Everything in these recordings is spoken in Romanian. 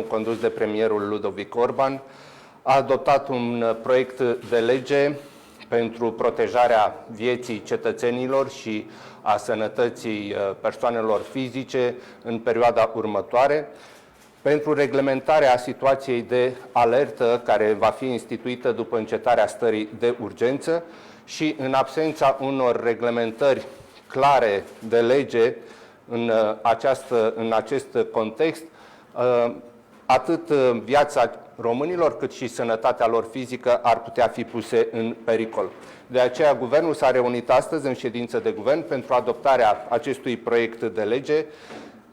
condus de premierul Ludovic Orban, a adoptat un proiect de lege pentru protejarea vieții cetățenilor și a sănătății persoanelor fizice în perioada următoare, pentru reglementarea situației de alertă care va fi instituită după încetarea stării de urgență și în absența unor reglementări clare de lege în acest context, atât viața românilor cât și sănătatea lor fizică ar putea fi puse în pericol. De aceea, Guvernul s-a reunit astăzi în ședință de Guvern pentru adoptarea acestui proiect de lege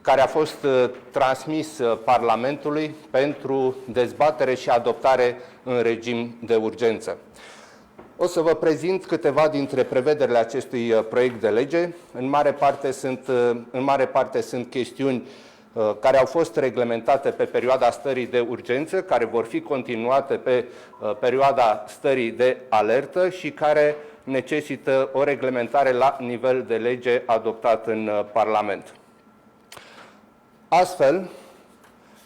care a fost transmis Parlamentului pentru dezbatere și adoptare în regim de urgență. O să vă prezint câteva dintre prevederile acestui proiect de lege. În mare parte sunt chestiuni care au fost reglementate pe perioada stării de urgență, care vor fi continuate pe perioada stării de alertă și care necesită o reglementare la nivel de lege adoptat în Parlament. Astfel,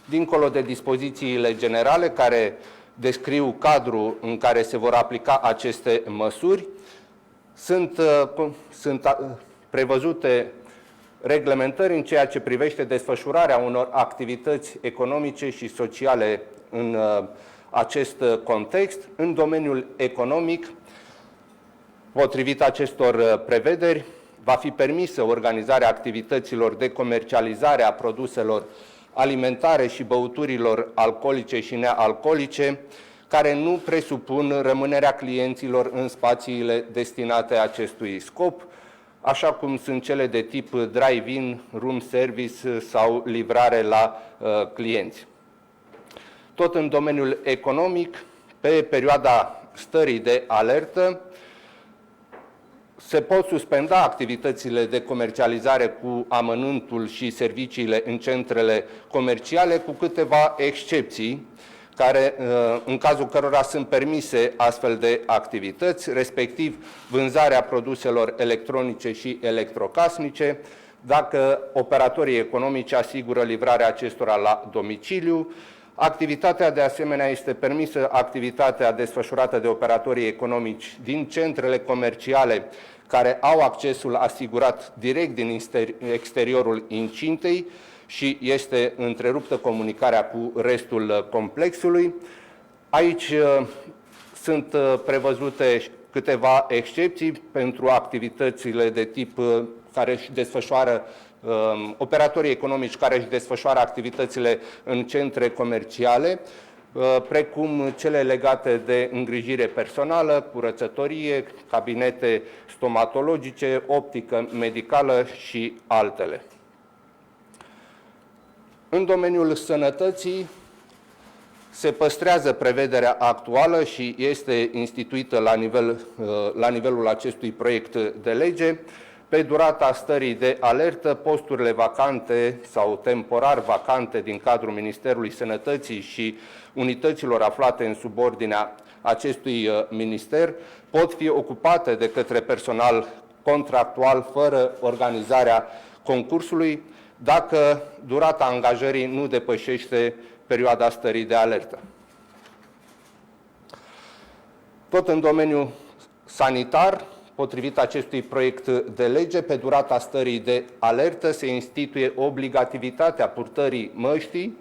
dincolo de dispozițiile generale care descriu cadrul în care se vor aplica aceste măsuri, sunt prevăzute reglementări în ceea ce privește desfășurarea unor activități economice și sociale în acest context. În domeniul economic, potrivit acestor prevederi, va fi permisă organizarea activităților de comercializare a produselor alimentare și băuturilor alcoolice și nealcoolice, care nu presupun rămânerea clienților în spațiile destinate acestui scop, așa cum sunt cele de tip drive-in, room service sau livrare la clienți. Tot în domeniul economic, pe perioada stării de alertă, se pot suspenda activitățile de comercializare cu amănuntul și serviciile în centrele comerciale, cu câteva excepții, în cazul cărora sunt permise astfel de activități, respectiv vânzarea produselor electronice și electrocasnice, dacă operatorii economici asigură livrarea acestora la domiciliu. Activitatea, de asemenea, este permisă activitatea desfășurată de operatorii economici din centrele comerciale care au accesul asigurat direct din exteriorul incintei și este întreruptă comunicarea cu restul complexului. Aici sunt prevăzute câteva excepții pentru activitățile de tip care își desfășoară operatorii economici care își desfășoară activitățile în centre comerciale, precum cele legate de îngrijire personală, curățătorie, cabinete stomatologice, optică medicală și altele. În domeniul sănătății se păstrează prevederea actuală și este instituită la nivelul acestui proiect de lege. Pe durata stării de alertă, posturile vacante sau temporar vacante din cadrul Ministerului Sănătății și unităților aflate în subordinea acestui minister pot fi ocupate de către personal contractual fără organizarea concursului, dacă durata angajării nu depășește perioada stării de alertă. Tot în domeniul sanitar, potrivit acestui proiect de lege, pe durata stării de alertă se instituie obligativitatea purtării măștii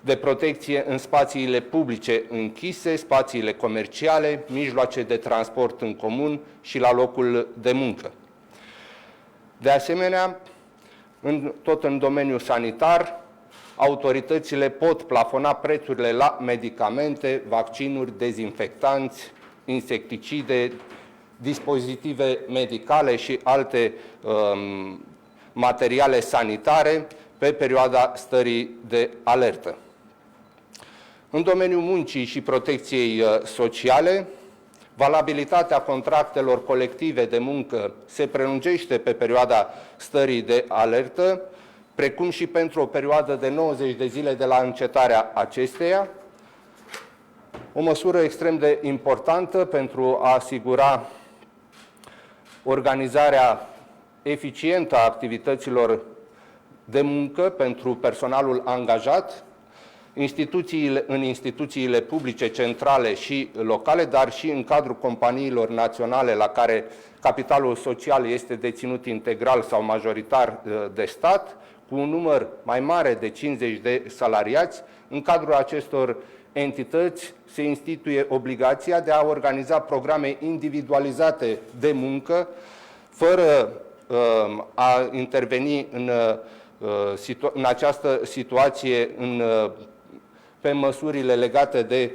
de protecție în spațiile publice închise, spațiile comerciale, mijloace de transport în comun și la locul de muncă. De asemenea, tot în domeniul sanitar, autoritățile pot plafona prețurile la medicamente, vaccinuri, dezinfectanți, insecticide, dispozitive medicale și alte materiale sanitare pe perioada stării de alertă. În domeniul muncii și protecției sociale, valabilitatea contractelor colective de muncă se prelungește pe perioada stării de alertă, precum și pentru o perioadă de 90 de zile de la încetarea acesteia, o măsură extrem de importantă pentru a asigura organizarea eficientă a activităților de muncă pentru personalul angajat, în instituțiile publice centrale și locale, dar și în cadrul companiilor naționale la care capitalul social este deținut integral sau majoritar de stat, cu un număr mai mare de 50 de salariați. În cadrul acestor entități se instituie obligația de a organiza programe individualizate de muncă, fără a interveni în această situație pe măsurile legate de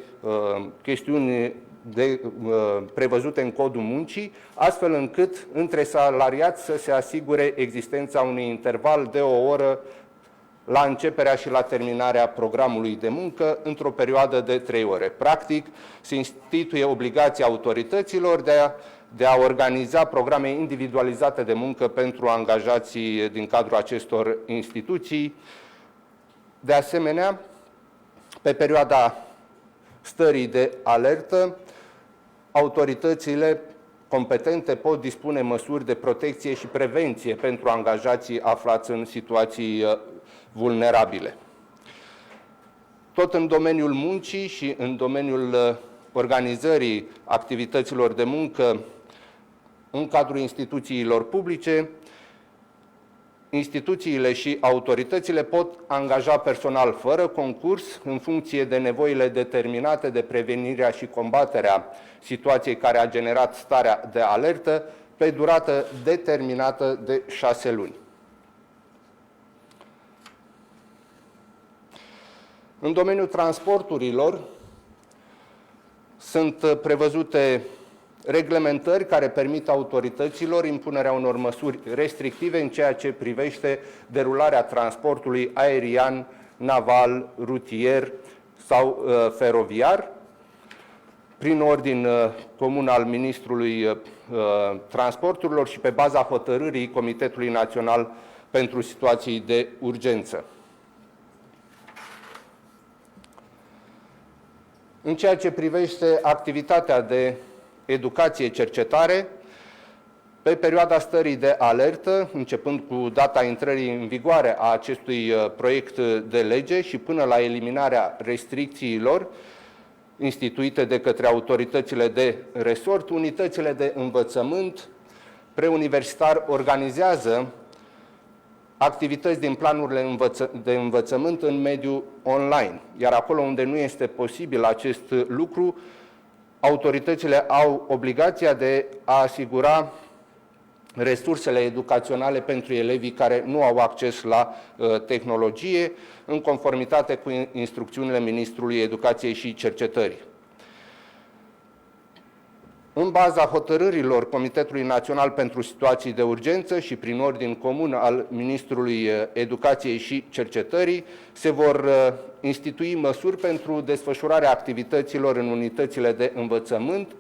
chestiuni prevăzute în Codul Muncii, astfel încât între salariați să se asigure existența unui interval de o oră la începerea și la terminarea programului de muncă într-o perioadă de 3 ore. Practic, se instituie obligația autorităților de a organiza programe individualizate de muncă pentru angajații din cadrul acestor instituții. De asemenea, pe perioada stării de alertă, autoritățile competente pot dispune măsuri de protecție și prevenție pentru angajații aflați în situații vulnerabile. Tot în domeniul muncii și în domeniul organizării activităților de muncă în cadrul instituțiilor publice, instituțiile și autoritățile pot angaja personal fără concurs în funcție de nevoile determinate de prevenirea și combaterea situației care a generat starea de alertă pe durată determinată de 6 luni. În domeniul transporturilor sunt prevăzute reglementări care permit autorităților impunerea unor măsuri restrictive în ceea ce privește derularea transportului aerian, naval, rutier sau feroviar, prin ordin comun al Ministrului Transporturilor și pe baza hotărârii Comitetului Național pentru Situații de Urgență. În ceea ce privește activitatea de educație-cercetare, pe perioada stării de alertă, începând cu data intrării în vigoare a acestui proiect de lege și până la eliminarea restricțiilor instituite de către autoritățile de resort, unitățile de învățământ preuniversitar organizează activități din planurile de învățământ în mediul online. Iar acolo unde nu este posibil acest lucru, autoritățile au obligația de a asigura resursele educaționale pentru elevii care nu au acces la tehnologie, în conformitate cu instrucțiunile Ministrului Educației și Cercetării. În baza hotărârilor Comitetului Național pentru Situații de Urgență și prin ordin comun al Ministrului Educației și Cercetării, se vor institui măsuri pentru desfășurarea activităților în unitățile de învățământ,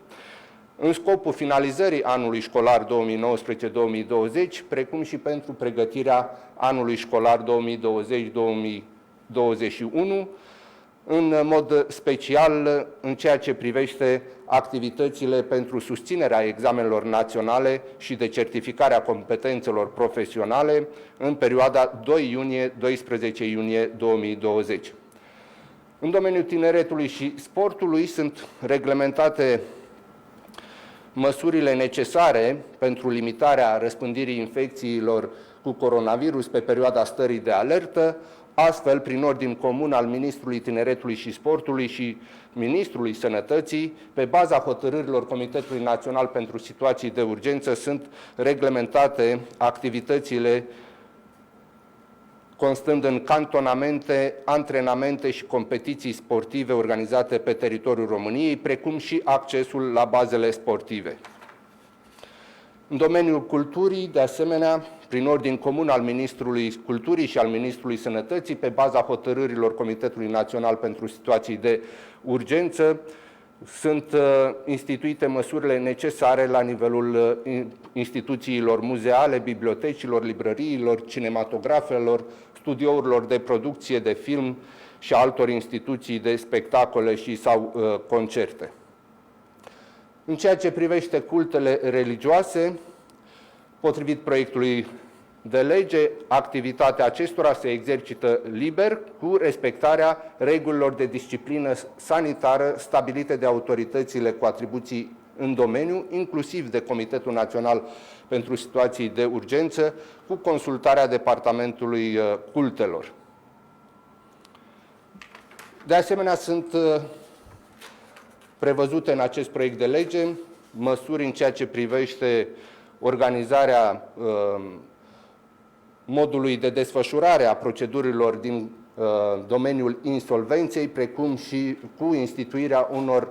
în scopul finalizării anului școlar 2019-2020, precum și pentru pregătirea anului școlar 2020-2021, în mod special în ceea ce privește activitățile pentru susținerea examenelor naționale și de certificare a competențelor profesionale în perioada 2 iunie-12 iunie 2020. În domeniul tineretului și sportului sunt reglementate măsurile necesare pentru limitarea răspândirii infecțiilor cu coronavirus pe perioada stării de alertă. Astfel, prin ordin comun al Ministrului Tineretului și Sportului și Ministrului Sănătății, pe baza hotărârilor Comitetului Național pentru Situații de Urgență, sunt reglementate activitățile constând în cantonamente, antrenamente și competiții sportive organizate pe teritoriul României, precum și accesul la bazele sportive. În domeniul culturii, de asemenea, prin ordin comun al Ministrului Culturii și al Ministrului Sănătății, pe baza hotărârilor Comitetului Național pentru Situații de Urgență, sunt instituite măsurile necesare la nivelul instituțiilor muzeale, bibliotecilor, librăriilor, cinematografelor, studiourilor de producție de film și altor instituții de spectacole și sau concerte. În ceea ce privește cultele religioase, potrivit proiectului de lege, activitatea acestora se exercită liber, cu respectarea regulilor de disciplină sanitară stabilite de autoritățile cu atribuții în domeniu, inclusiv de Comitetul Național pentru Situații de Urgență, cu consultarea Departamentului Cultelor. De asemenea, sunt prevăzute în acest proiect de lege măsuri în ceea ce privește organizarea modului de desfășurare a procedurilor din domeniul insolvenței, precum și cu instituirea unor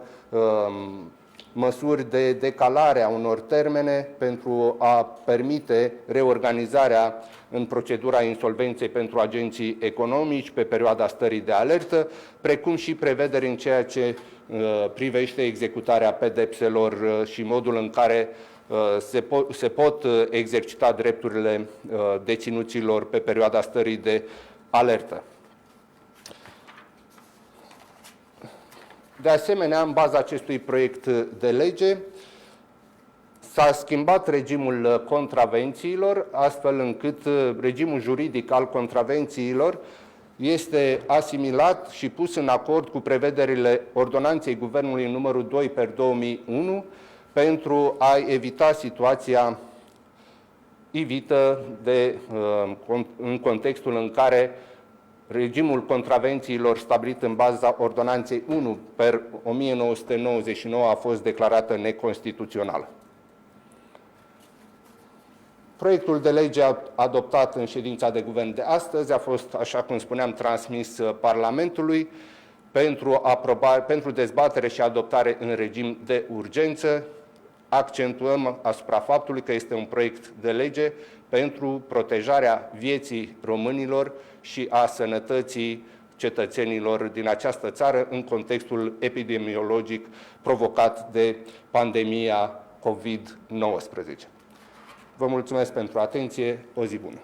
măsuri de decalare a unor termene pentru a permite reorganizarea în procedura insolvenței pentru agenții economici pe perioada stării de alertă, precum și prevederi în ceea ce privește executarea pedepselor și modul în care se pot exercita drepturile deținuților pe perioada stării de alertă. De asemenea, în baza acestui proiect de lege, s-a schimbat regimul contravențiilor, astfel încât regimul juridic al contravențiilor este asimilat și pus în acord cu prevederile Ordonanței Guvernului numărul 2/2001 pentru a evita situația ivită în contextul în care regimul contravențiilor stabilit în baza Ordonanței 1/1999 a fost declarată neconstituțională. Proiectul de lege adoptat în ședința de guvern de astăzi a fost, așa cum spuneam, transmis Parlamentului pentru dezbatere și adoptare în regim de urgență. Accentuăm asupra faptului că este un proiect de lege pentru protejarea vieții românilor și a sănătății cetățenilor din această țară în contextul epidemiologic provocat de pandemia COVID-19. Vă mulțumesc pentru atenție, o zi bună!